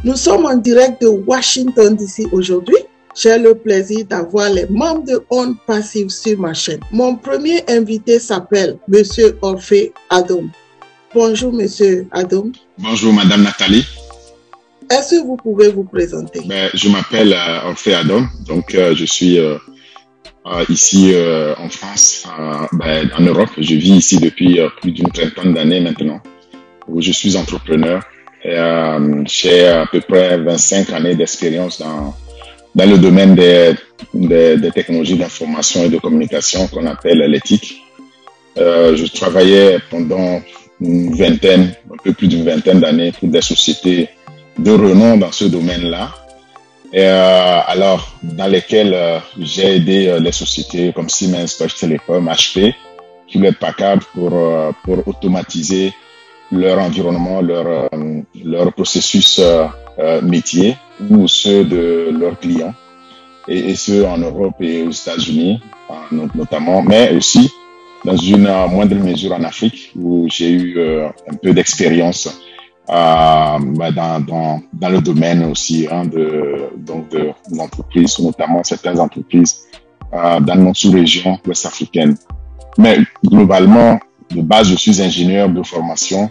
Nous sommes en direct de Washington DC aujourd'hui. J'ai le plaisir d'avoir les membres de Ondes Passives sur ma chaîne. Mon premier invité s'appelle Monsieur Orphée Adom. Bonjour Monsieur Adom. Bonjour Madame Nathalie. Est-ce que vous pouvez vous présenter? Je m'appelle Orphée Adom, donc je suis ici en France, en Europe. Je vis ici depuis plus d'une trentaine d'années maintenant, où je suis entrepreneur. J'ai à peu près 25 années d'expérience dans le domaine des technologies d'information et de communication qu'on appelle l'éthique. Je travaillais pendant un peu plus d'une vingtaine d'années pour des sociétés de renom dans ce domaine-là. Dans lesquelles j'ai aidé les sociétés comme Siemens, Deutsche Telekom, HP, Hewlett-Packard pour automatiser leur environnement, leur processus métier ou ceux de leurs clients, et ceux en Europe et aux États-Unis notamment, mais aussi dans une moindre mesure en Afrique où j'ai eu un peu d'expérience dans le domaine aussi de l'entreprise, notamment certaines entreprises dans notre sous-région ouest-africaine. Mais globalement, de base, je suis ingénieur de formation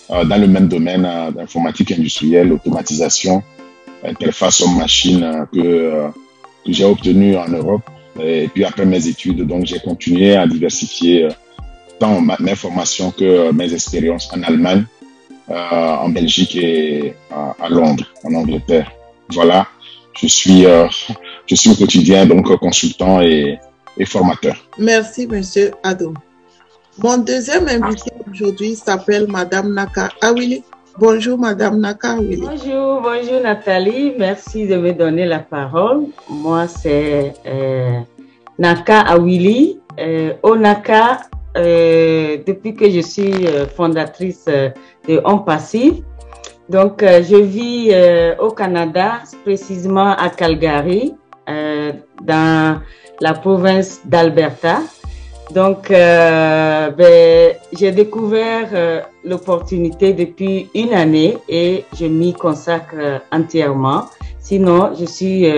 dans le même domaine d'informatique industrielle, automatisation, interface homme-machine que j'ai obtenu en Europe. Et puis après mes études, donc j'ai continué à diversifier tant mes formations que mes expériences en Allemagne, en Belgique et à Londres, en Angleterre. Voilà, je suis au quotidien donc consultant et formateur. Merci Monsieur Adom. Mon deuxième invité aujourd'hui s'appelle Madame Naka Awili. Bonjour Madame Naka Awili. Bonjour Nathalie, merci de me donner la parole. Moi c'est Naka Awili, Onaka, depuis que je suis fondatrice de Ondes Passives. Donc je vis au Canada, précisément à Calgary, dans la province d'Alberta. Donc, j'ai découvert l'opportunité depuis une année et je m'y consacre entièrement. Sinon, je suis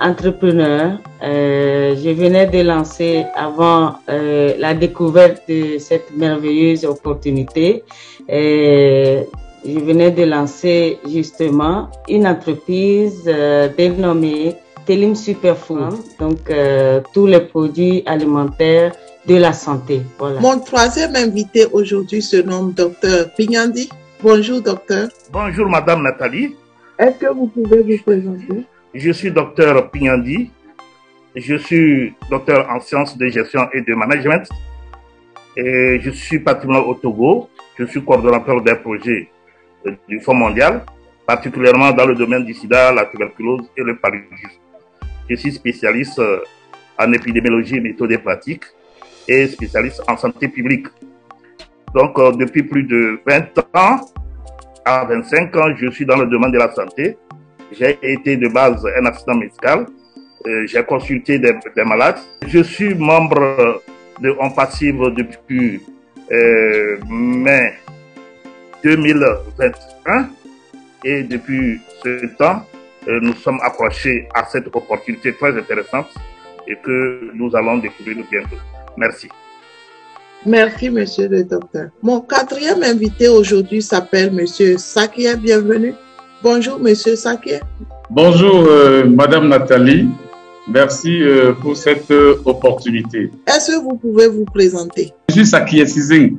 entrepreneur. Je venais de lancer avant la découverte de cette merveilleuse opportunité. Je venais de lancer justement une entreprise dénommée Telim Superfood, donc tous les produits alimentaires de la santé. Voilà. Mon troisième invité aujourd'hui se nomme Dr Pignandi. Bonjour docteur. Bonjour Madame Nathalie. Est-ce que vous pouvez vous présenter? Je suis Dr Pignandi. Je suis docteur en sciences de gestion et de management. Et je suis patrimoine au Togo. Je suis coordonnateur des projets du Fonds mondial, particulièrement dans le domaine du sida, la tuberculose et le paludisme. Je suis spécialiste en épidémiologie, méthode et pratique et spécialiste en santé publique. Donc, depuis plus de 20 ans à 25 ans, je suis dans le domaine de la santé. J'ai été de base un assistant médical. J'ai consulté des malades. Je suis membre de Ondes Passives depuis mai 2021 et depuis ce temps, nous sommes accrochés à cette opportunité très intéressante et que nous allons découvrir bientôt. Merci. Merci, monsieur le docteur. Mon quatrième invité aujourd'hui s'appelle monsieur Sakie. Bienvenue. Bonjour, monsieur Sakie. Bonjour, madame Nathalie. Merci pour cette opportunité. Est-ce que vous pouvez vous présenter? Je suis Sakie Sizing.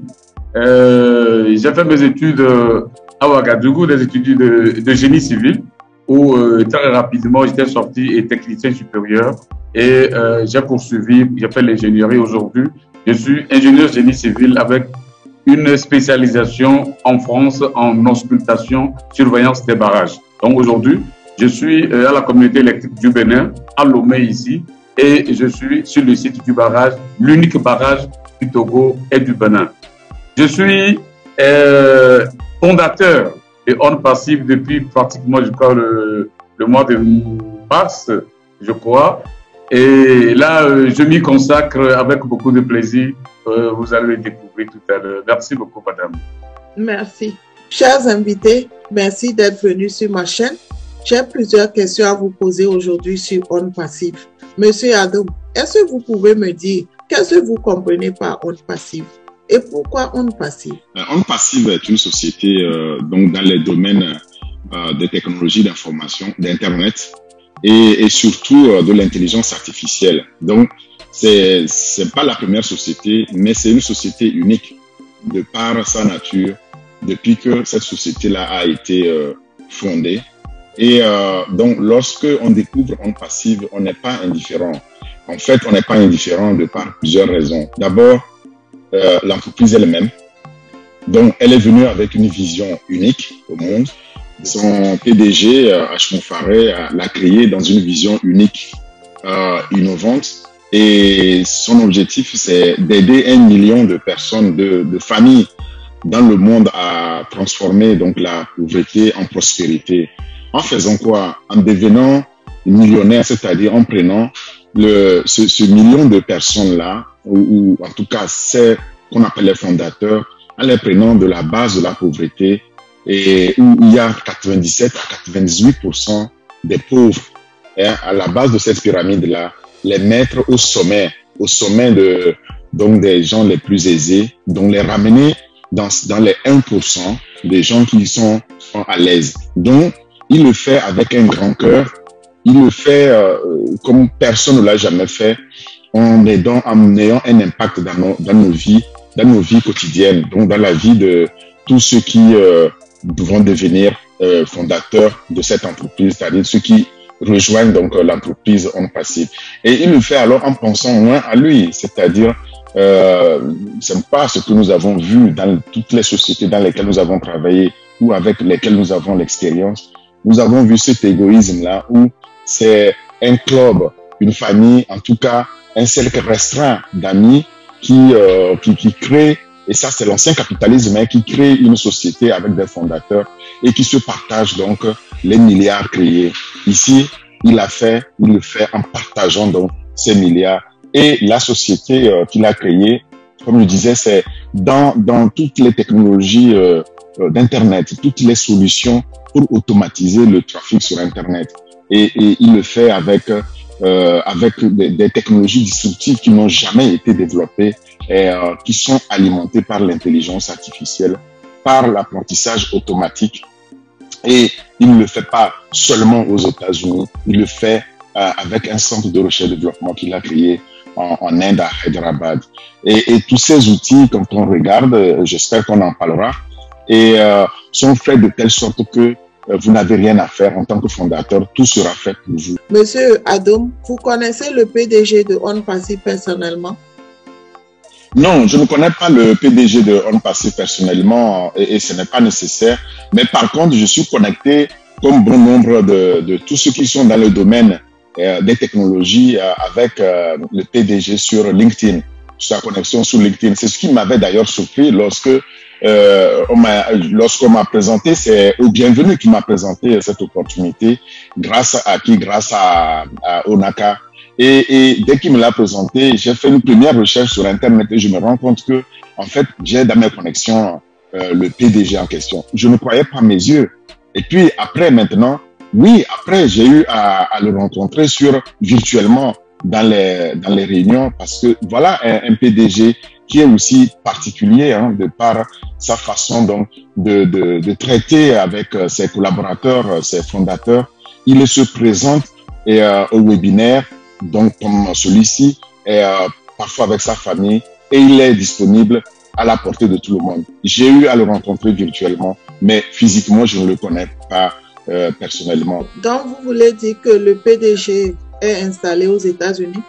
J'ai fait mes études à Ouagadougou, des études de génie civil, où très rapidement j'étais sorti technicien supérieur et j'ai poursuivi, j'ai fait l'ingénierie aujourd'hui. Je suis ingénieur génie civil avec une spécialisation en France en auscultation, surveillance des barrages. Donc aujourd'hui, je suis à la communauté électrique du Bénin, à Lomé ici, et je suis sur le site du barrage, l'unique barrage du Togo et du Bénin. Je suis fondateur de Ondes Passives depuis pratiquement, je crois, le mois de mars, je crois. Et là, je m'y consacre avec beaucoup de plaisir. Vous allez le découvrir tout à l'heure. Merci beaucoup, madame. Merci. Chers invités, Merci d'être venu sur ma chaîne. J'ai plusieurs questions à vous poser aujourd'hui sur On Passif. Monsieur Adom, est-ce que vous pouvez me dire qu'est-ce que vous comprenez par On Passif et pourquoi On Passif? On Passif est une société donc dans les domaines des technologies d'information, d'Internet et surtout de l'intelligence artificielle. Donc, c'est pas la première société, mais c'est une société unique de par sa nature depuis que cette société-là a été fondée. Et donc, lorsque on découvre On Passif, on n'est pas indifférent. En fait, on n'est pas indifférent de par plusieurs raisons. D'abord, l'entreprise elle-même. Donc, elle est venue avec une vision unique au monde. Son PDG, H. Mofaré, l'a créé dans une vision unique, innovante. Et son objectif, c'est d'aider 1 million de personnes, de familles dans le monde à transformer donc la pauvreté en prospérité. En faisant quoi? En devenant millionnaire, c'est-à-dire en prenant ce million de personnes-là, ou en tout cas ceux qu'on appelle les fondateurs, en les prenant de la base de la pauvreté, et où il y a 97 à 98% des pauvres. Et à la base de cette pyramide-là, les mettre au sommet donc des gens les plus aisés, donc les ramener dans les 1% des gens qui sont à l'aise. Donc, il le fait avec un grand cœur, il le fait comme personne ne l'a jamais fait, en ayant un impact dans nos vies quotidiennes, donc dans la vie de tous ceux qui vont devenir fondateurs de cette entreprise, c'est-à-dire ceux qui rejoignent donc l'entreprise On Passif. Et il le fait alors en pensant moins à lui, c'est-à-dire c'est pas ce que nous avons vu dans toutes les sociétés dans lesquelles nous avons travaillé ou avec lesquelles nous avons l'expérience. Nous avons vu cet égoïsme-là où c'est un club, une famille, en tout cas un cercle restreint d'amis qui crée, et ça c'est l'ancien capitalisme, hein, qui crée une société avec des fondateurs et qui se partagent donc les milliards créés. Ici, il le fait en partageant donc ces milliards. Et la société qu'il a créée, comme je disais, c'est dans toutes les technologies d'Internet, toutes les solutions pour automatiser le trafic sur Internet. Et il le fait avec des technologies disruptives qui n'ont jamais été développées et qui sont alimentées par l'intelligence artificielle, par l'apprentissage automatique. Et il ne le fait pas seulement aux États-Unis, il le fait avec un centre de recherche et développement qu'il a créé en Inde, à Hyderabad. Et tous ces outils, quand on regarde, j'espère qu'on en parlera, et sont faits de telle sorte que vous n'avez rien à faire en tant que fondateur, tout sera fait pour vous. Monsieur Adom, vous connaissez le PDG de On Passif personnellement? Non, je ne connais pas le PDG de On Passif personnellement et ce n'est pas nécessaire. Mais par contre, je suis connecté comme bon nombre de tous ceux qui sont dans le domaine des technologies avec le PDG sur LinkedIn. Sa connexion sur LinkedIn. C'est ce qui m'avait d'ailleurs surpris lorsqu'on m'a présenté, c'est au Bienvenu qui m'a présenté cette opportunité, grâce à Onaka. Et dès qu'il me l'a présenté, j'ai fait une première recherche sur Internet et je me rends compte que, en fait, j'ai dans mes connexions le PDG en question. Je ne croyais pas mes yeux. Et puis après, maintenant, oui, après, j'ai eu à le rencontrer virtuellement dans les réunions parce que voilà un PDG qui est aussi particulier de par sa façon donc de traiter avec ses collaborateurs, ses fondateurs. Il se présente au webinaire, donc comme celui-ci, et parfois avec sa famille, et il est disponible à la portée de tout le monde. J'ai eu à le rencontrer virtuellement, mais physiquement, je ne le connais pas personnellement. Donc, vous voulez dire que le PDG est installé aux États-Unis?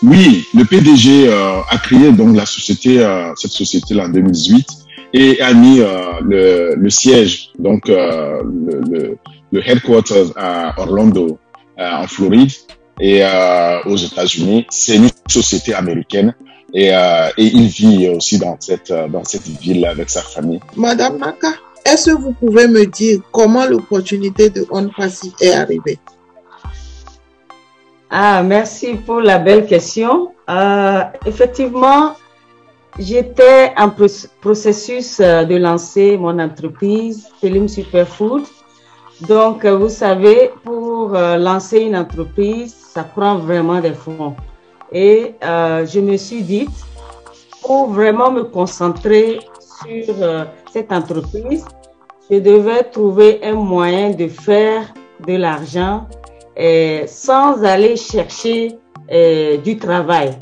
Oui, le PDG a créé donc cette société-là en 2018 et a mis le siège, donc le headquarters à Orlando, en Floride, et aux États-Unis. C'est une société américaine et il vit aussi dans cette ville avec sa famille. Madame Naka, est-ce que vous pouvez me dire comment l'opportunité de On Passif est arrivée? Ah, merci pour la belle question. Effectivement, j'étais en processus de lancer mon entreprise, Telim Superfood. Donc, vous savez, pour lancer une entreprise, ça prend vraiment des fonds. Et je me suis dit, pour vraiment me concentrer sur cette entreprise, je devais trouver un moyen de faire de l'argent sans aller chercher du travail.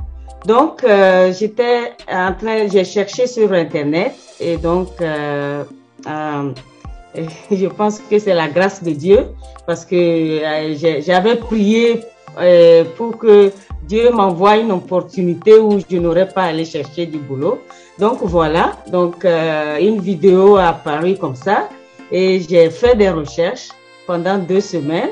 Donc, j'ai cherché sur Internet et donc, je pense que c'est la grâce de Dieu parce que j'avais prié pour que Dieu m'envoie une opportunité où je n'aurais pas à aller chercher du boulot. Donc voilà, donc une vidéo a apparu comme ça et j'ai fait des recherches pendant 2 semaines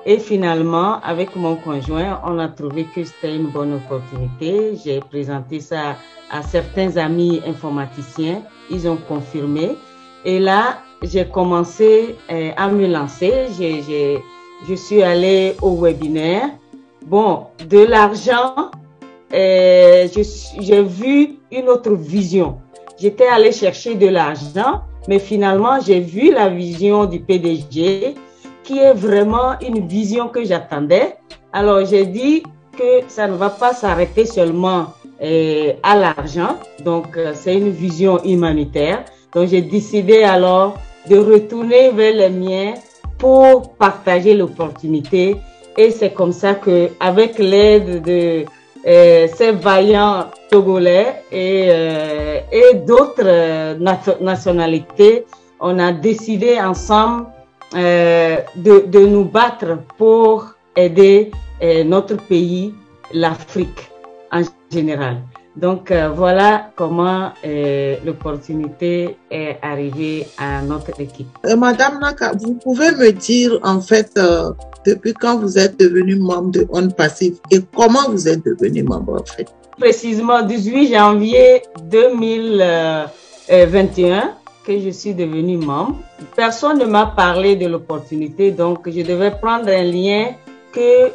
et finalement avec mon conjoint, on a trouvé que c'était une bonne opportunité. J'ai présenté ça à certains amis informaticiens, ils ont confirmé et là j'ai commencé à me lancer. Je suis allée au webinaire. Bon, de l'argent, j'ai vu une autre vision. J'étais allée chercher de l'argent, mais finalement, j'ai vu la vision du PDG, qui est vraiment une vision que j'attendais. Alors, j'ai dit que ça ne va pas s'arrêter seulement à l'argent. Donc, c'est une vision humanitaire. Donc, j'ai décidé alors de retourner vers les miens pour partager l'opportunité. Et c'est comme ça que, avec l'aide de ces vaillants Togolais et d'autres nationalités, on a décidé ensemble de nous battre pour aider notre pays, l'Afrique en général. Donc voilà comment l'opportunité est arrivée à notre équipe. Madame Naka, vous pouvez me dire en fait depuis quand vous êtes devenue membre de On Passive et comment vous êtes devenue membre en fait? Précisément 18 janvier 2021 que je suis devenue membre. Personne ne m'a parlé de l'opportunité, donc je devais prendre un lien que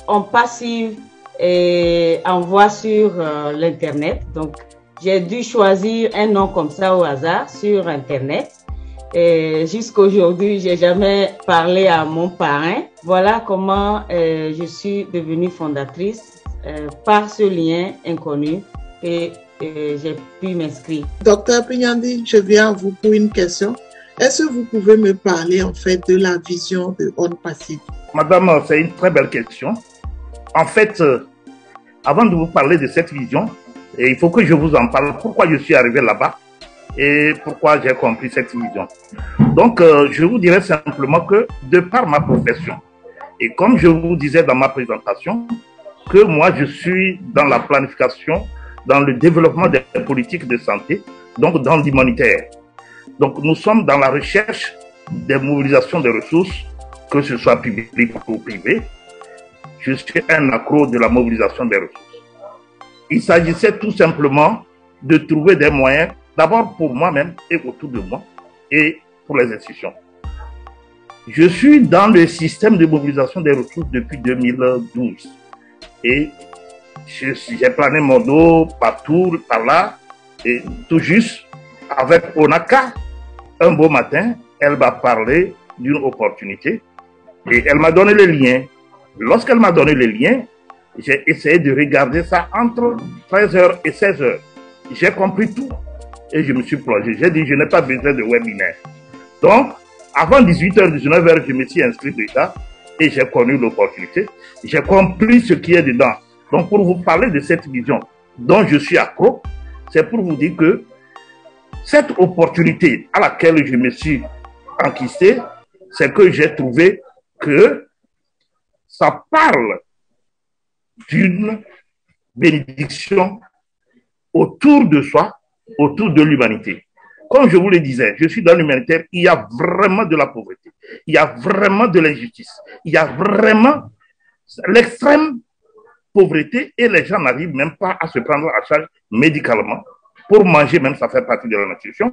On Passive envoie sur l'internet. Donc j'ai dû choisir un nom comme ça au hasard sur internet. Et jusqu'à aujourd'hui, j'ai jamais parlé à mon parrain. Voilà comment je suis devenue fondatrice par ce lien inconnu et j'ai pu m'inscrire. Docteur Pignandi, je viens à vous pour une question. Est-ce que vous pouvez me parler en fait de la vision de On Passive? Madame, c'est une très belle question. En fait, avant de vous parler de cette vision, il faut que je vous en parle. Pourquoi je suis arrivé là-bas et pourquoi j'ai compris cette vision. Donc, je vous dirais simplement que de par ma profession, et comme je vous disais dans ma présentation, que moi, je suis dans la planification, dans le développement des politiques de santé, donc dans l'humanitaire. Donc, nous sommes dans la recherche des mobilisations de ressources, que ce soit public ou privé. Je suis un accro de la mobilisation des ressources. Il s'agissait tout simplement de trouver des moyens, d'abord pour moi-même et autour de moi, et pour les institutions. Je suis dans le système de mobilisation des ressources depuis 2012. Et j'ai plané mon dos partout, par là, et tout juste, avec Onaka, un beau matin, elle m'a parlé d'une opportunité et elle m'a donné les liens. Lorsqu'elle m'a donné les liens, j'ai essayé de regarder ça entre 13h et 16h. J'ai compris tout et je me suis plongé. J'ai dit, je n'ai pas besoin de webinaire. Donc, avant 18h, 19h, je me suis inscrit déjà et j'ai connu l'opportunité. J'ai compris ce qui est dedans. Donc, pour vous parler de cette vision dont je suis accro, c'est pour vous dire que cette opportunité à laquelle je me suis enquisté, c'est que j'ai trouvé que ça parle d'une bénédiction autour de soi, autour de l'humanité. Comme je vous le disais, je suis dans l'humanitaire, il y a vraiment de la pauvreté, il y a vraiment de l'injustice, il y a vraiment l'extrême pauvreté et les gens n'arrivent même pas à se prendre en charge médicalement. Pour manger même, ça fait partie de la nutrition.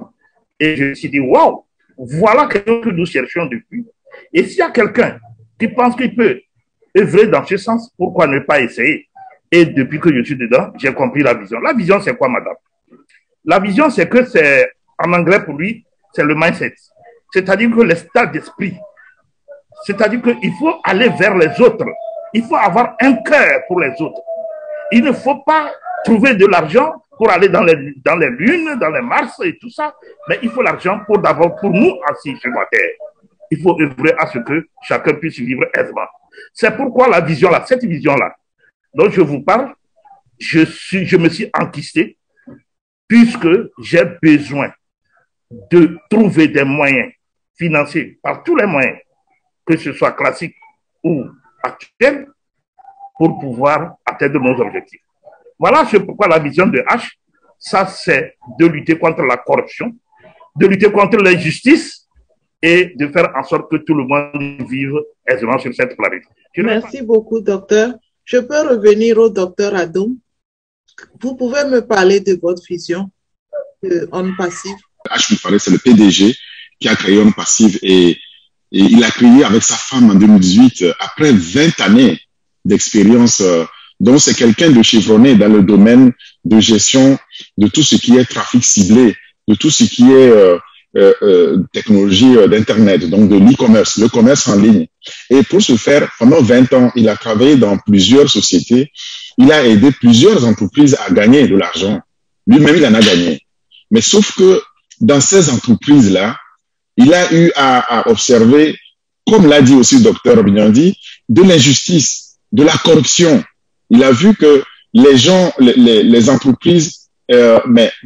Et je me suis dit, waouh, voilà quelque chose que nous cherchions depuis. Et s'il y a quelqu'un qui pense qu'il peut œuvrer dans ce sens, pourquoi ne pas essayer? Et depuis que je suis dedans, j'ai compris la vision. La vision, c'est quoi, madame? La vision, c'est que c'est, en anglais pour lui, c'est le mindset. C'est-à-dire que l'état d'esprit. C'est-à-dire qu'il faut aller vers les autres. Il faut avoir un cœur pour les autres. Il ne faut pas trouver de l'argent pour aller dans les lunes, dans les Mars et tout ça. Mais il faut l'argent pour d'abord pour nous assis sur la terre. Il faut œuvrer à ce que chacun puisse vivre aisément. C'est pourquoi la vision-là, cette vision-là, dont je vous parle, je me suis enquisté puisque j'ai besoin de trouver des moyens financiers par tous les moyens, que ce soit classique ou actuel, pour pouvoir atteindre nos objectifs. Voilà pourquoi la vision de H, ça c'est de lutter contre la corruption, de lutter contre l'injustice et de faire en sorte que tout le monde vive aisément sur cette planète. Merci beaucoup, docteur. Je peux revenir au docteur Adoum. Vous pouvez me parler de votre vision de On Passive? H, vous parlez, c'est le PDG qui a créé On Passive et il a créé avec sa femme en 2018, après 20 années d'expérience. Donc, c'est quelqu'un de chevronné dans le domaine de gestion de tout ce qui est trafic ciblé, de tout ce qui est technologie d'Internet, donc de l'e-commerce, le commerce en ligne. Et pour ce faire, pendant 20 ans, il a travaillé dans plusieurs sociétés. Il a aidé plusieurs entreprises à gagner de l'argent. Lui-même, il en a gagné. Mais sauf que dans ces entreprises-là, il a eu à observer, comme l'a dit aussi le docteur Bignandi, de l'injustice, de la corruption. Il a vu que les gens, les entreprises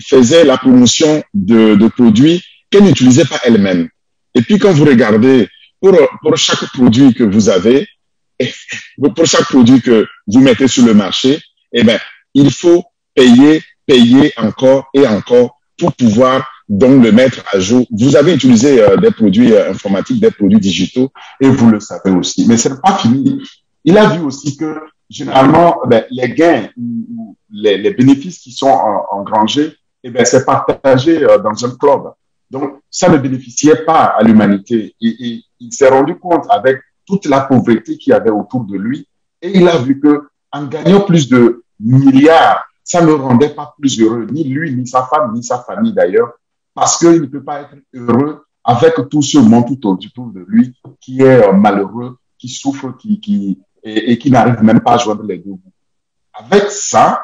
faisaient la promotion de produits qu'elles n'utilisaient pas elles-mêmes. Et puis quand vous regardez, pour chaque produit que vous avez, pour chaque produit que vous mettez sur le marché, eh ben, il faut payer encore et encore pour pouvoir donc le mettre à jour. Vous avez utilisé des produits informatiques, des produits digitaux, et vous le savez aussi. Mais ce n'est pas fini. Il a vu aussi que généralement, les gains ou les bénéfices qui sont engrangés, eh ben, c'est partagé dans un club. Donc, ça ne bénéficiait pas à l'humanité. Et il s'est rendu compte avec toute la pauvreté qu'il y avait autour de lui. Et il a vu que en gagnant plus de milliards, ça ne le rendait pas plus heureux, ni lui, ni sa femme, ni sa famille d'ailleurs, parce qu'il ne peut pas être heureux avec tout ce monde tout autour de lui qui est malheureux, qui souffre, et qui n'arrive même pas à joindre les deux bouts. Avec ça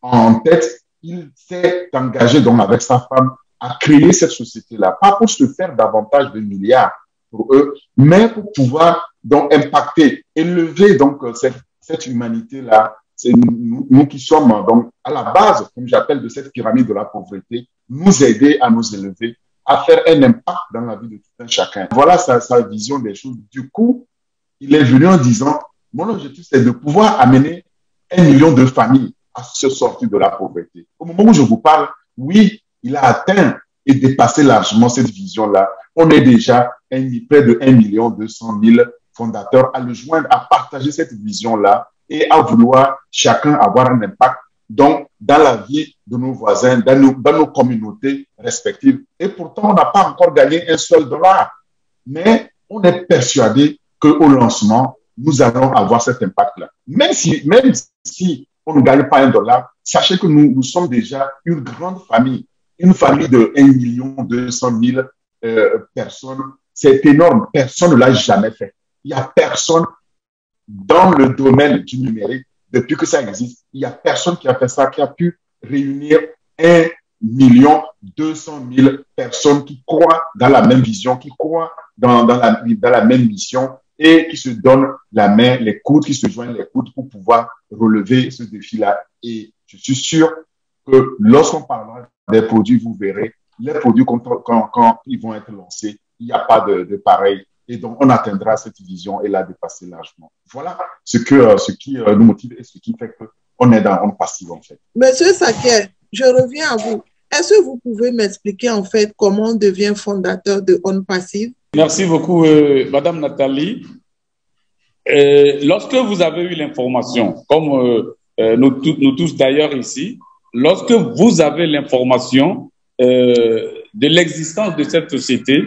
en tête, il s'est engagé donc avec sa femme à créer cette société-là, pas pour se faire davantage de milliards pour eux, mais pour pouvoir donc impacter, élever donc cette humanité-là. C'est nous qui sommes donc à la base, comme j'appelle, de cette pyramide de la pauvreté, nous aider à nous élever, à faire un impact dans la vie de tout un chacun. Voilà sa vision des choses. Du coup, il est venu en disant, mon objectif, c'est de pouvoir amener 1 million de familles à se sortir de la pauvreté. Au moment où je vous parle, oui, il a atteint et dépassé largement cette vision-là. On est déjà près de 1 200 000 fondateurs à le joindre, à partager cette vision-là et à vouloir chacun avoir un impact donc, dans la vie de nos voisins, dans nos communautés respectives. Et pourtant, on n'a pas encore gagné un seul $. Mais on est persuadé qu'au lancement, nous allons avoir cet impact-là. Même si on ne gagne pas $, sachez que nous sommes déjà une grande famille. Une famille de 1 200 000 personnes, c'est énorme. Personne ne l'a jamais fait. Il n'y a personne dans le domaine du numérique, depuis que ça existe, il n'y a personne qui a fait ça, qui a pu réunir 1 200 000 personnes qui croient dans la même vision, qui croient dans la même mission et qui se donnent la main, les coudes, qui se joignent les coudes pour pouvoir relever ce défi-là. Et je suis sûr que lorsqu'on parlera des produits, vous verrez, les produits, quand ils vont être lancés, il n'y a pas de pareil. Et donc, on atteindra cette vision et la dépasser largement. Voilà ce qui nous motive et ce qui fait qu'on est dans On Passive, en fait. Monsieur Saké, je reviens à vous. Est-ce que vous pouvez m'expliquer, en fait, comment on devient fondateur de On Passive? Merci beaucoup, Madame Nathalie. Lorsque vous avez eu l'information, comme nous tous d'ailleurs ici, lorsque vous avez l'information de l'existence de cette société,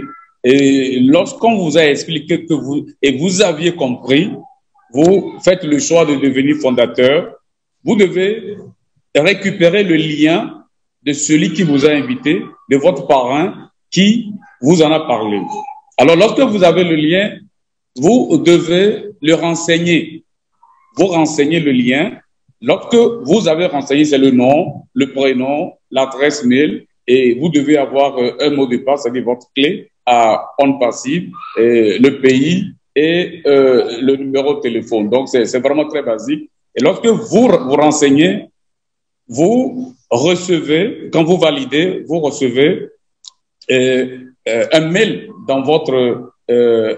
et lorsqu'on vous a expliqué que vous aviez compris, vous faites le choix de devenir fondateur vous devez récupérer le lien de celui qui vous a invité, de votre parrain qui vous en a parlé. Alors, lorsque vous avez le lien, vous devez le renseigner. Vous renseignez le lien. Lorsque vous avez renseigné, c'est le nom, le prénom, l'adresse mail, et vous devez avoir un mot de passe, c'est-à-dire votre clé à On Passive, le pays et le numéro de téléphone. Donc, c'est vraiment très basique. Et lorsque vous renseignez, vous recevez, quand vous validez, vous recevez un mail dans votre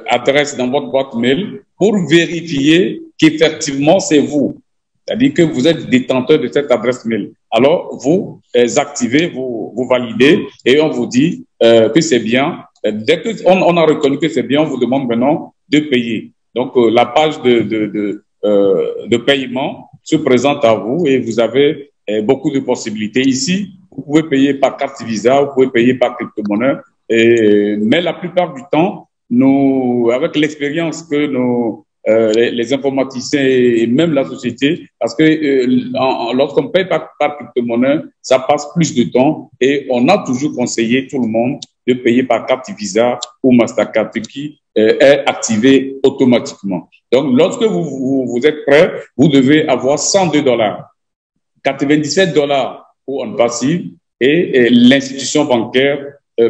adresse, dans votre boîte mail, pour vérifier qu'effectivement c'est vous. C'est-à-dire que vous êtes détenteur de cette adresse mail. Alors, vous activez, vous validez et on vous dit que c'est bien. Dès qu'on a reconnu que c'est bien, on vous demande maintenant de payer. Donc, la page de paiement se présente à vous et vous avez beaucoup de possibilités. Ici, vous pouvez payer par carte Visa, vous pouvez payer par crypto-monnaie. Mais la plupart du temps, nous, avec l'expérience que les informaticiens et même la société, parce que lorsqu'on paye par crypto-monnaie, ça passe plus de temps et on a toujours conseillé tout le monde de payer par carte Visa ou Mastercard qui est activé automatiquement. Donc, lorsque vous êtes prêt, vous devez avoir $102, $97 pour On Passive et l'institution bancaire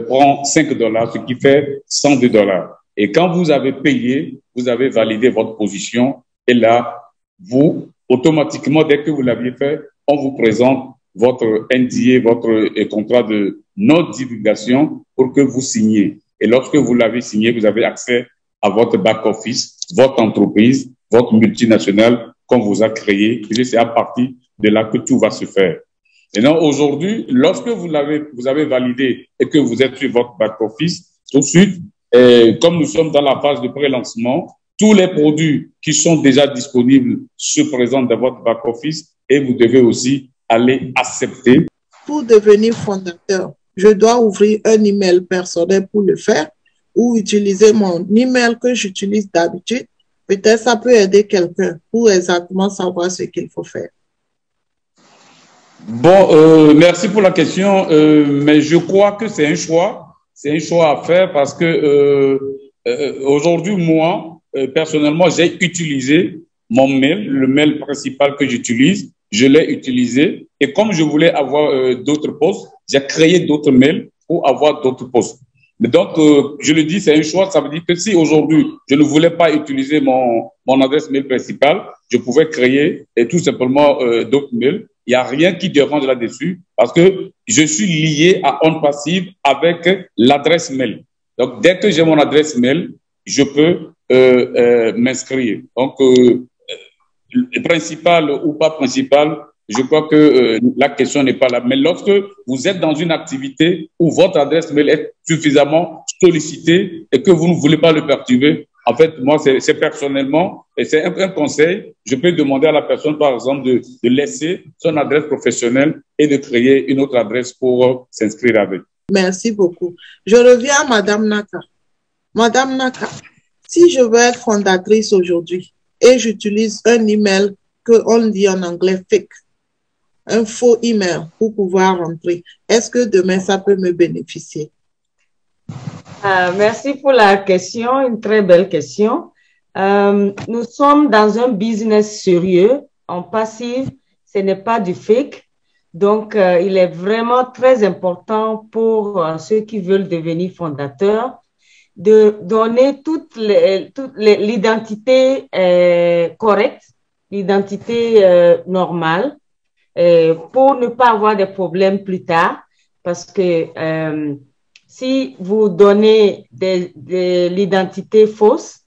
prend $5, ce qui fait $102. Et quand vous avez payé, vous avez validé votre position. Et là, vous, automatiquement, dès que vous l'aviez fait, on vous présente votre NDA, votre contrat de non-divulgation pour que vous signiez. Et lorsque vous l'avez signé, vous avez accès à votre back-office, votre entreprise, votre multinationale qu'on vous a créé. Et c'est à partir de là que tout va se faire. Et donc, aujourd'hui, lorsque vous avez validé et que vous êtes sur votre back-office, tout de suite, comme nous sommes dans la phase de pré-lancement, tous les produits qui sont déjà disponibles se présentent dans votre back-office et vous devez aussi aller accepter. Pour devenir fondateur, je dois ouvrir un email personnel pour le faire ou utiliser mon email que j'utilise d'habitude. Peut-être ça peut aider quelqu'un pour exactement savoir ce qu'il faut faire. Bon, merci pour la question, mais je crois que c'est un choix. C'est un choix à faire parce que aujourd'hui, moi, personnellement, j'ai utilisé mon mail, le mail principal que j'utilise, je l'ai utilisé. Et comme je voulais avoir d'autres postes, j'ai créé d'autres mails pour avoir d'autres postes. Mais donc, je le dis, c'est un choix. Ça veut dire que si aujourd'hui, je ne voulais pas utiliser mon adresse mail principale, je pouvais créer tout simplement d'autres mails. Il n'y a rien qui dérange là-dessus parce que je suis lié à On Passive avec l'adresse mail. Donc, dès que j'ai mon adresse mail, je peux m'inscrire. Donc, principal ou pas principal, je crois que la question n'est pas là. Mais lorsque vous êtes dans une activité où votre adresse mail est suffisamment sollicitée et que vous ne voulez pas le perturber, en fait, moi, c'est personnellement, et c'est un conseil, je peux demander à la personne, par exemple, de laisser son adresse professionnelle et de créer une autre adresse pour s'inscrire avec. Merci beaucoup. Je reviens à Madame Naka. Madame Naka, si je veux être fondatrice aujourd'hui et j'utilise un email qu'on dit en anglais fake, un faux email pour pouvoir rentrer, est-ce que demain, ça peut me bénéficier? Merci pour la question, une très belle question. Nous sommes dans un business sérieux, en passive, ce n'est pas du fake. Donc, il est vraiment très important pour ceux qui veulent devenir fondateurs de donner toute l'identité correcte, l'identité normale, pour ne pas avoir des problèmes plus tard. Parce que si vous donnez de l'identité fausse,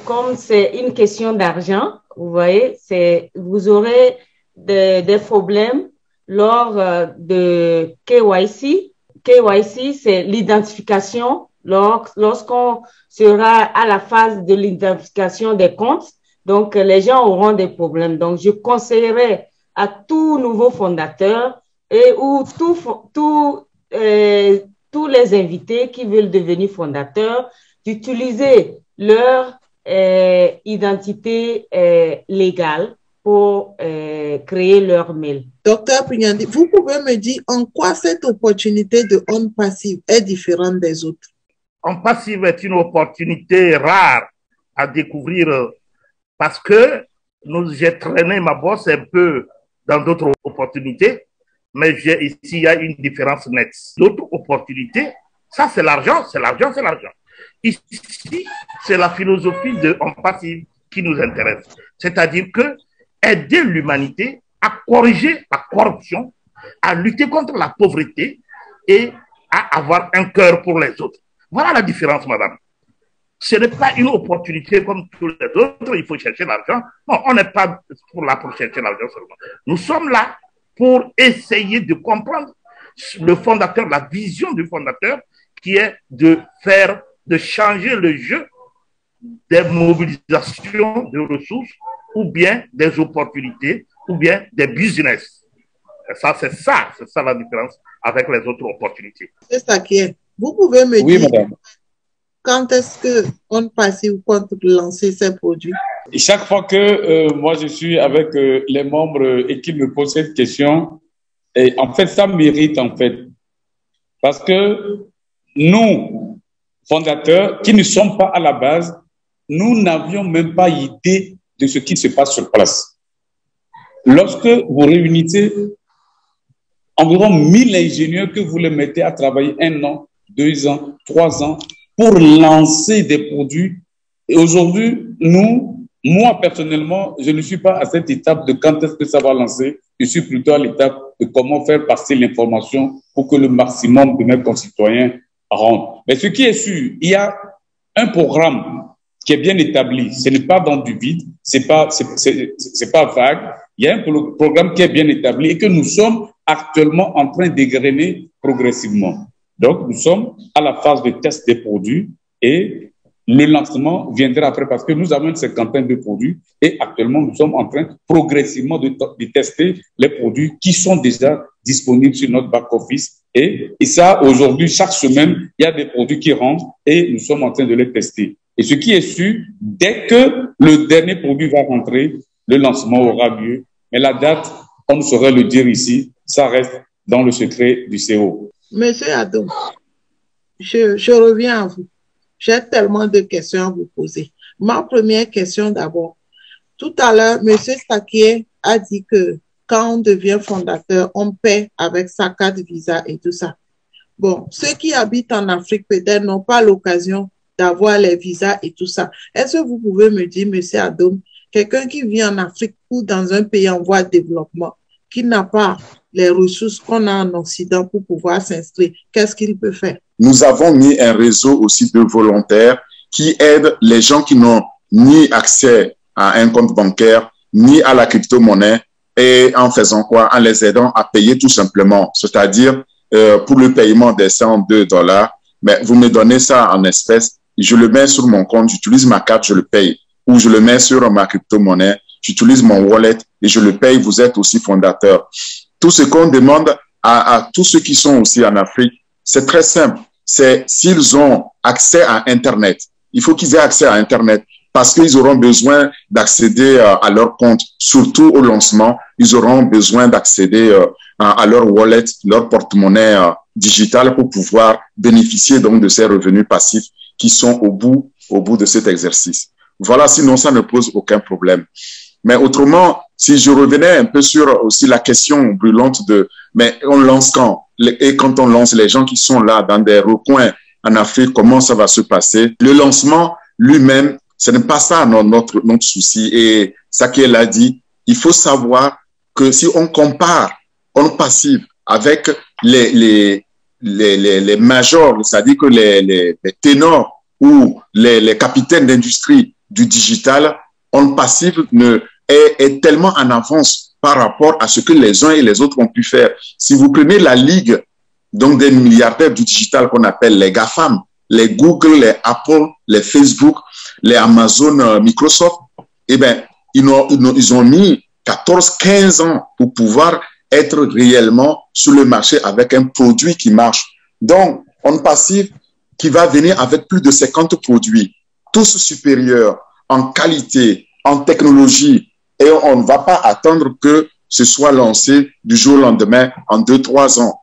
comme c'est une question d'argent, vous voyez, vous aurez des problèmes lors de KYC. KYC, c'est l'identification. Lorsqu'on sera à la phase de l'identification des comptes, donc les gens auront des problèmes. Donc, je conseillerais à tout nouveau fondateur ou tous les invités qui veulent devenir fondateurs d'utiliser leur identité légale pour créer leur mail. Docteur Pignandi, vous pouvez me dire en quoi cette opportunité de On Passive est différente des autres? On Passive est une opportunité rare à découvrir parce que j'ai traîné ma bosse un peu dans d'autres opportunités, mais ici, il y a une différence nette. L'autre opportunité, ça c'est l'argent, c'est l'argent, c'est l'argent. Ici, c'est la philosophie de On Passive qui nous intéresse. C'est-à-dire que aider l'humanité à corriger la corruption, à lutter contre la pauvreté et à avoir un cœur pour les autres. Voilà la différence, madame. Ce n'est pas une opportunité comme tous les autres, il faut chercher l'argent. Non, on n'est pas là pour chercher l'argent seulement. Nous sommes là pour essayer de comprendre le fondateur, la vision du fondateur, qui est de changer le jeu des mobilisations de ressources ou bien des opportunités ou bien des business. Et ça, c'est ça la différence avec les autres opportunités. C'est ça qui est. Vous pouvez me Oui, dire madame. quand est-ce que On Passive compte lancer ses produits? Et chaque fois que moi je suis avec les membres et qu'ils me posent cette question, et en fait ça mérite en fait, parce que nous fondateurs qui ne sommes pas à la base, nous n'avions même pas idée de ce qui se passe sur place. Lorsque vous réunissez environ 1000 ingénieurs que vous les mettez à travailler 1 an, 2 ans, 3 ans pour lancer des produits, et aujourd'hui, moi personnellement, je ne suis pas à cette étape de quand est-ce que ça va lancer, je suis plutôt à l'étape de comment faire passer l'information pour que le maximum de mes concitoyens rentrent. Mais ce qui est sûr, il y a un programme qui est bien établi, ce n'est pas dans du vide, c'est pas vague, il y a un programme qui est bien établi et que nous sommes actuellement en train d'égrener progressivement. Donc, nous sommes à la phase de test des produits et le lancement viendra après parce que nous avons une 50aine de produits et actuellement, nous sommes en train progressivement de tester les produits qui sont déjà disponibles sur notre back-office. Et ça, aujourd'hui, chaque semaine, il y a des produits qui rentrent et nous sommes en train de les tester. Et ce qui est sûr, dès que le dernier produit va rentrer, le lancement aura lieu. Mais la date, on ne saurait le dire ici, ça reste dans le secret du CO. Monsieur Adom, je reviens à vous. J'ai tellement de questions à vous poser. Ma première question d'abord. Tout à l'heure, monsieur Stakier a dit que quand on devient fondateur, on paie avec sa carte Visa et tout ça. Bon, ceux qui habitent en Afrique peut-être n'ont pas l'occasion d'avoir les visas et tout ça. Est-ce que vous pouvez me dire, monsieur Adom, quelqu'un qui vit en Afrique ou dans un pays en voie de développement, qui n'a pas les ressources qu'on a en Occident pour pouvoir s'inscrire, qu'est-ce qu'il peut faire? Nous avons mis un réseau aussi de volontaires qui aident les gens qui n'ont ni accès à un compte bancaire, ni à la crypto-monnaie, et en faisant quoi? En les aidant à payer tout simplement, c'est-à-dire pour le paiement des $102, mais vous me donnez ça en espèces, je le mets sur mon compte, j'utilise ma carte, je le paye, ou je le mets sur ma crypto-monnaie, j'utilise mon wallet et je le paye, vous êtes aussi fondateur. Tout ce qu'on demande à tous ceux qui sont aussi en Afrique, c'est très simple. C'est s'ils ont accès à Internet. Il faut qu'ils aient accès à Internet parce qu'ils auront besoin d'accéder à leur compte, surtout au lancement. Ils auront besoin d'accéder à leur wallet, leur porte-monnaie digital pour pouvoir bénéficier donc de ces revenus passifs qui sont au bout de cet exercice. Voilà, sinon ça ne pose aucun problème. Mais autrement, si je revenais un peu sur aussi la question brûlante de, mais on lance quand? Et quand on lance les gens qui sont là dans des recoins en Afrique, comment ça va se passer? Le lancement lui-même, ce n'est pas ça notre souci. Et ça qu'elle a dit, il faut savoir que si on compare On Passive avec les majors, c'est-à-dire que les ténors ou les capitaines d'industrie du digital, On Passive est tellement en avance par rapport à ce que les uns et les autres ont pu faire. Si vous prenez la ligue donc des milliardaires du digital qu'on appelle les GAFAM, les Google, les Apple, les Facebook, les Amazon, Microsoft, eh bien, ils ont mis 14-15 ans pour pouvoir être réellement sur le marché avec un produit qui marche. Donc, On Passive qui va venir avec plus de 50 produits, tous supérieurs en qualité, en technologie Et on ne va pas attendre que ce soit lancé du jour au lendemain en 2-3 ans.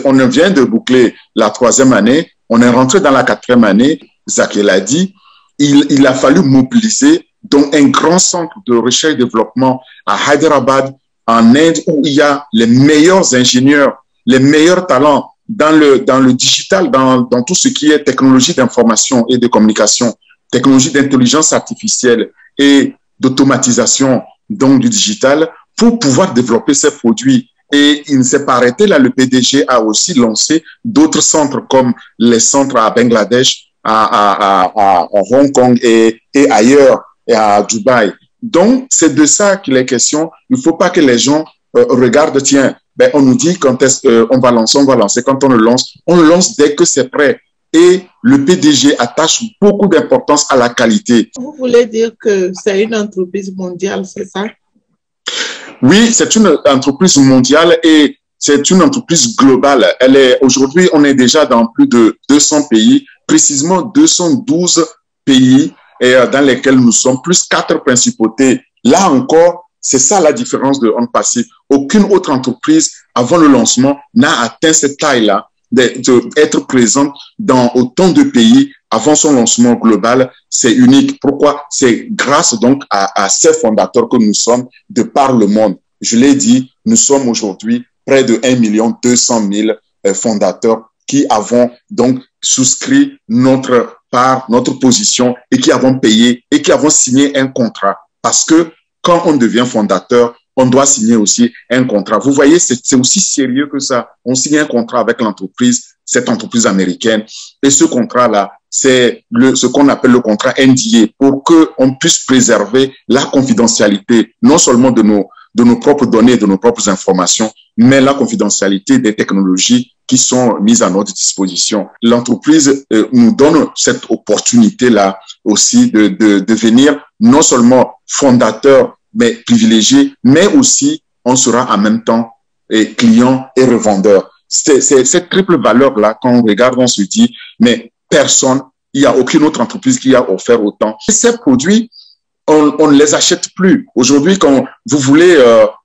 On vient de boucler la 3e année, on est rentré dans la 4e année. Zach l'a dit, il a fallu mobiliser donc un grand centre de recherche et développement à Hyderabad, en Inde, où il y a les meilleurs ingénieurs, les meilleurs talents dans le digital, dans tout ce qui est technologie d'information et de communication, technologie d'intelligence artificielle et d'automatisation donc du digital, pour pouvoir développer ces produits. Et il ne s'est pas arrêté là. Le PDG a aussi lancé d'autres centres comme les centres à Bangladesh, à Hong Kong et ailleurs, et à Dubaï. Donc, c'est de ça qu'il est question. Il ne faut pas que les gens regardent, tiens, ben, on nous dit quand est-ce qu'on va lancer. Quand on le lance dès que c'est prêt. Et le PDG attache beaucoup d'importance à la qualité. Vous voulez dire que c'est une entreprise mondiale, c'est ça? Oui, c'est une entreprise mondiale et c'est une entreprise globale. Aujourd'hui, on est déjà dans plus de 200 pays, précisément 212 pays et dans lesquels nous sommes, plus 4 principautés. Là encore, c'est ça la différence de OnPassive. Aucune autre entreprise, avant le lancement, n'a atteint cette taille-là, d'être présente dans autant de pays avant son lancement global. C'est unique. Pourquoi? C'est grâce donc à ces fondateurs que nous sommes de par le monde. Je l'ai dit, nous sommes aujourd'hui près de 1 200 000 fondateurs qui avons donc souscrit notre part, notre position et qui avons payé et qui avons signé un contrat. Parce que quand on devient fondateur, on doit signer aussi un contrat. Vous voyez, c'est aussi sérieux que ça. On signe un contrat avec l'entreprise, cette entreprise américaine. Et ce contrat-là, c'est ce qu'on appelle le contrat NDA pour qu'on puisse préserver la confidentialité, non seulement de nos propres données, de nos propres informations, mais la confidentialité des technologies qui sont mises à notre disposition. L'entreprise nous donne cette opportunité-là aussi de devenir non seulement fondateur, mais privilégié, mais aussi on sera en même temps client et revendeur. C'est cette triple valeur-là, quand on regarde, on se dit, mais personne, il n'y a aucune autre entreprise qui a offert autant. Et ces produits, on ne les achète plus. Aujourd'hui, quand vous voulez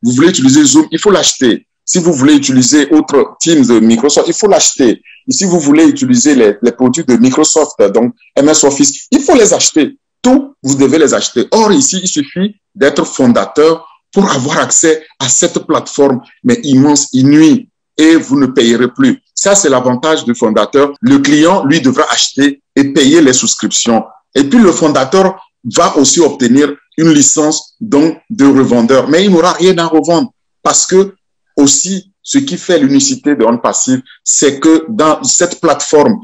utiliser Zoom, il faut l'acheter. Si vous voulez utiliser autre Teams de Microsoft, il faut l'acheter. Et si vous voulez utiliser les produits de Microsoft, donc MS Office, il faut les acheter. Tout, vous devez les acheter. Or, ici, il suffit d'être fondateur pour avoir accès à cette plateforme, mais immense, inouïe, et vous ne payerez plus. Ça, c'est l'avantage du fondateur. Le client, lui, devra acheter et payer les souscriptions. Et puis, le fondateur va aussi obtenir une licence donc de revendeur, mais il n'aura rien à revendre parce que aussi, ce qui fait l'unicité de OnPassive, c'est que dans cette plateforme,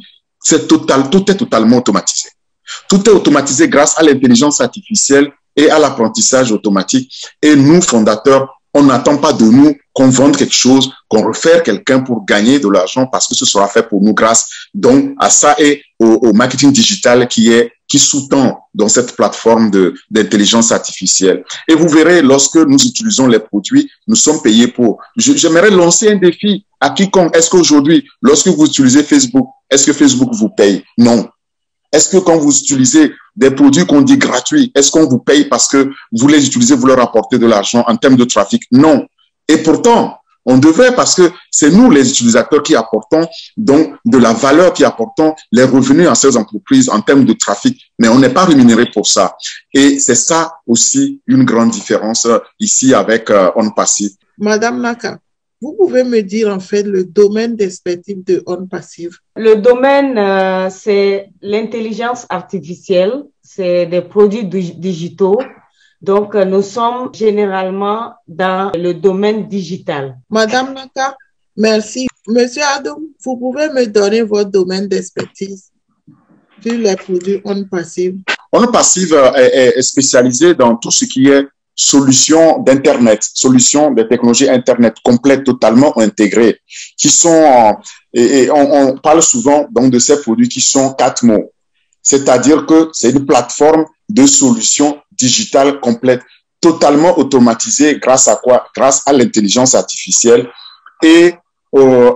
tout est totalement automatisé. Tout est automatisé grâce à l'intelligence artificielle et à l'apprentissage automatique. Et nous, fondateurs, on n'attend pas de nous qu'on vende quelque chose, qu'on refaire quelqu'un pour gagner de l'argent parce que ce sera fait pour nous grâce donc à ça et au marketing digital qui sous-tend dans cette plateforme d'intelligence artificielle. Et vous verrez, lorsque nous utilisons les produits, nous sommes payés pour. J'aimerais lancer un défi à quiconque. Est-ce qu'aujourd'hui, lorsque vous utilisez Facebook, est-ce que Facebook vous paye? Non. Est-ce que quand vous utilisez des produits qu'on dit gratuits, est-ce qu'on vous paye parce que vous les utilisez, vous leur apportez de l'argent en termes de trafic? Non. Et pourtant, on devrait parce que c'est nous les utilisateurs qui apportons donc de la valeur, qui apportons les revenus à ces entreprises en termes de trafic, mais on n'est pas rémunéré pour ça. Et c'est ça aussi une grande différence ici avec OnPassive. Madame Naka, vous pouvez me dire en fait le domaine d'expertise de OnPassive? Le domaine, c'est l'intelligence artificielle, c'est des produits digitaux. Donc, nous sommes généralement dans le domaine digital. Madame Naka, merci. Monsieur Adam, vous pouvez me donner votre domaine d'expertise sur les produits OnPassive? OnPassive est spécialisé dans tout ce qui est solutions d'Internet, solutions de technologies Internet complètes, totalement intégrées, qui sont, et on parle souvent donc de ces produits qui sont 4 mots. C'est-à-dire que c'est une plateforme de solutions digitales complètes, totalement automatisée grâce à quoi? Grâce à l'intelligence artificielle et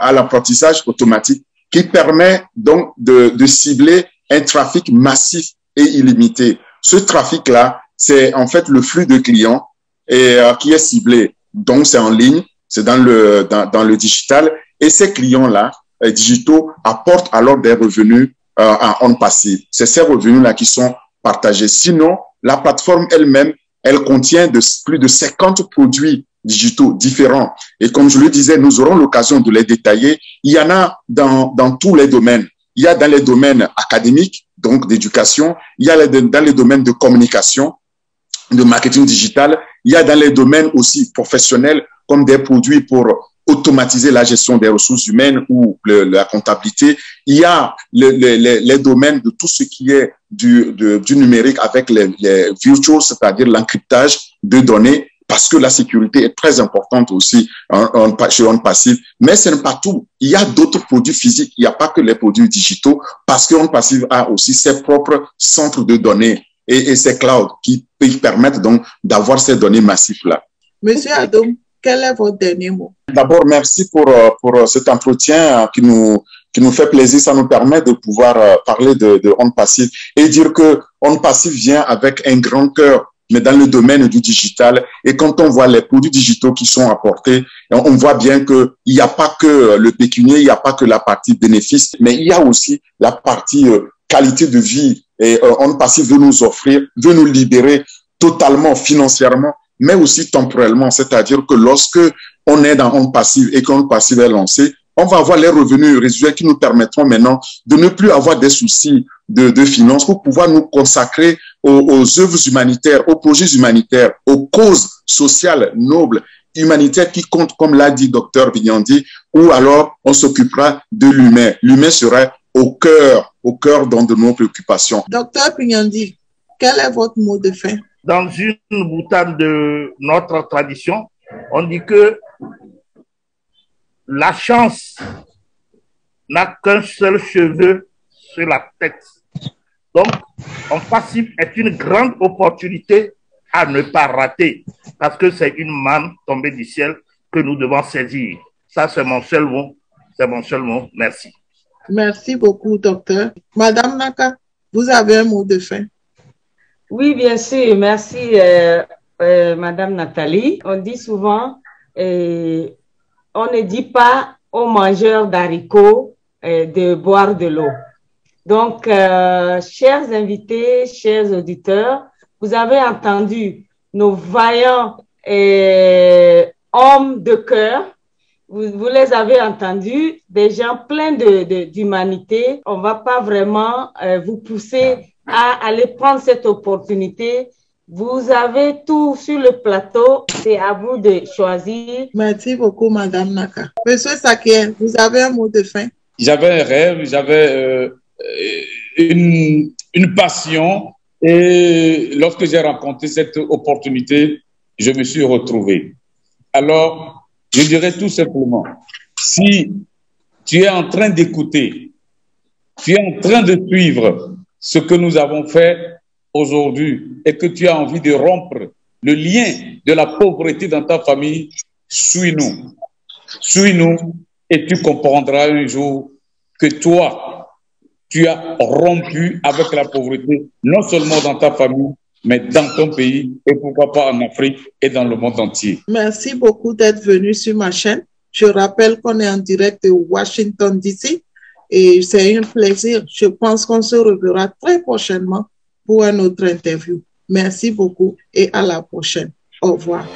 à l'apprentissage automatique qui permet donc de cibler un trafic massif et illimité. Ce trafic-là, c'est en fait le flux de clients et qui est ciblé. Donc, c'est en ligne, c'est dans le digital. Et ces clients-là, digitaux, apportent alors des revenus en passif. C'est ces revenus-là qui sont partagés. Sinon, la plateforme elle-même, elle contient plus de 50 produits digitaux différents. Et comme je le disais, nous aurons l'occasion de les détailler. Il y en a dans tous les domaines. Il y a dans les domaines académiques, donc d'éducation. Il y a dans les domaines de communication, de marketing digital. Il y a dans les domaines aussi professionnels, comme des produits pour automatiser la gestion des ressources humaines ou la comptabilité. Il y a les domaines de tout ce qui est du numérique avec les virtuals, c'est-à-dire l'encryptage de données, parce que la sécurité est très importante aussi chez OnPassive. Mais ce n'est pas tout. Il y a d'autres produits physiques. Il n'y a pas que les produits digitaux, parce que OnPassive a aussi ses propres centres de données et ses clouds qui permettent donc d'avoir ces données massives-là. Monsieur Adom, quel est votre dernier mot? D'abord, merci pour cet entretien qui nous fait plaisir. Ça nous permet de pouvoir parler de OnPassive et dire que OnPassive vient avec un grand cœur, mais dans le domaine du digital. Et quand on voit les produits digitaux qui sont apportés, on voit bien qu'il n'y a pas que le pécunier, il n'y a pas que la partie bénéfice, mais il y a aussi la partie qualité de vie. Et OnPassive veut nous offrir, veut nous libérer totalement financièrement, mais aussi temporellement. C'est-à-dire que lorsque on est dans OnPassive et qu'OnPassive est lancé, on va avoir les revenus résiduels qui nous permettront maintenant de ne plus avoir des soucis de finances pour pouvoir nous consacrer aux œuvres humanitaires, aux projets humanitaires, aux causes sociales nobles, humanitaires qui comptent, comme l'a dit Dr Pignandi, ou alors on s'occupera de l'humain. L'humain serait au cœur de nos préoccupations. Dr Pignandi, quel est votre mot de fin? Dans une boutade de notre tradition, on dit que la chance n'a qu'un seul cheveu sur la tête. Donc, OnPassive est une grande opportunité à ne pas rater, parce que c'est une manne tombée du ciel que nous devons saisir. Ça, c'est mon seul mot. C'est mon seul mot. Merci. Merci beaucoup, docteur. Madame Naka, vous avez un mot de fin? Oui, bien sûr. Merci, Madame Nathalie. On dit souvent, on ne dit pas aux mangeurs d'haricots de boire de l'eau. Donc, chers invités, chers auditeurs, vous avez entendu nos vaillants hommes de cœur. Vous les avez entendus, des gens pleins d'humanité. On ne va pas vraiment vous pousser à aller prendre cette opportunité. Vous avez tout sur le plateau. C'est à vous de choisir. Merci beaucoup, Madame Naka. Monsieur Sakien, vous avez un mot de fin? J'avais un rêve, j'avais une passion, et lorsque j'ai rencontré cette opportunité, je me suis retrouvé. Alors, je dirais tout simplement, si tu es en train d'écouter, tu es en train de suivre ce que nous avons fait aujourd'hui et que tu as envie de rompre le lien de la pauvreté dans ta famille, suis-nous. Suis-nous et tu comprendras un jour que toi, tu as rompu avec la pauvreté, non seulement dans ta famille, mais dans ton pays et pourquoi pas en Afrique et dans le monde entier. Merci beaucoup d'être venu sur ma chaîne. Je rappelle qu'on est en direct de Washington, D.C. et c'est un plaisir. Je pense qu'on se reverra très prochainement pour une autre interview. Merci beaucoup et à la prochaine. Au revoir.